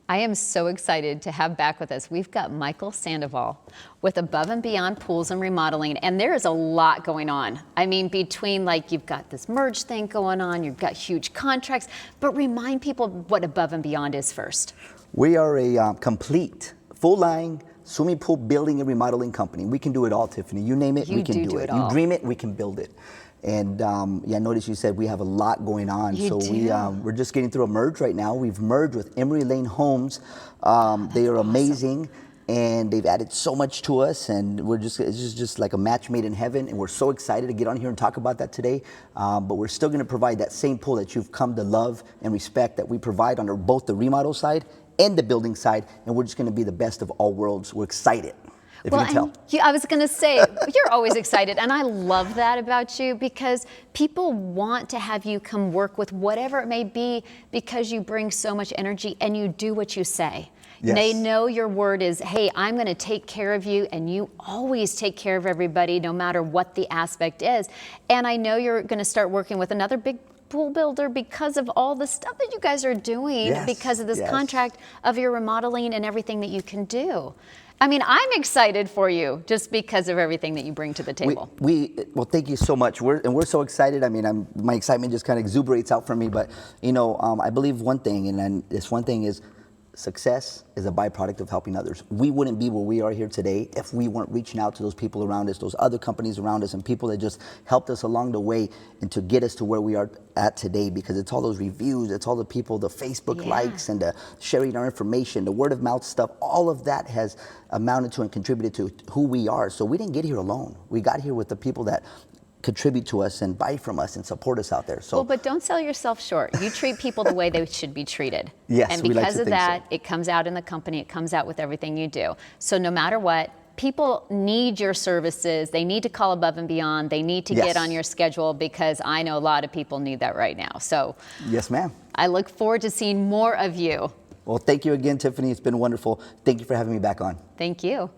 I am so excited to have back with us. We've got Michael Sandoval with Above and Beyond Pools and Remodeling, and there is a lot going on. I mean, between like you've got this merge thing going on, you've got huge contracts, but remind people what Above and Beyond is first. We are a complete, full-line swimming pool building and remodeling company. We can do it all, Tiffany. You name it, we can do it. You dream it, we can build it. And yeah, notice you said we have a lot going on. We're just getting through a merge right now. We've merged with Emery Lane Homes. They are amazing, and they've added so much to us, and it's just like a match made in heaven, and we're so excited to get on here and talk about that today. But we're still going to provide that same pool that you've come to love and respect that we provide on both the remodel side and the building side, and we're just going to be the best of all worlds. We're excited. I was going to say, you're always excited, and I love that about you because people want to have you come work with whatever it may be because you bring so much energy and you do what you say. Yes. They know your word is, hey, I'm going to take care of you, and you always take care of everybody no matter what the aspect is. And I know you're going to start working with another big pool builder because of all the stuff that you guys are doing, because of this contract of your remodeling and everything that you can do. I mean, I'm excited for you just because of everything that you bring to the table. Well, thank you so much. We're so excited. I mean, my excitement just kind of exuberates out from me. But you know, I believe one thing, and then this one thing is, success is a byproduct of helping others. We wouldn't be where we are here today if we weren't reaching out to those people around us, those other companies around us, and people that just helped us along the way and to get us to where we are at today, because it's all those reviews, it's all the people, the Facebook likes, and the sharing our information, the word of mouth stuff, all of that has amounted to and contributed to who we are. So we didn't get here alone. We got here with the people that contribute to us and buy from us and support us out there. So, well, but don't sell yourself short. You treat people the way they should be treated. Yes, and because of that, it comes out in the company, it comes out with everything you do. So no matter what, people need your services. They need to call Above and Beyond. They need to get on your schedule, because I know a lot of people need that right now. So yes, ma'am. I look forward to seeing more of you. Well, thank you again, Tiffany. It's been wonderful. Thank you for having me back on. Thank you.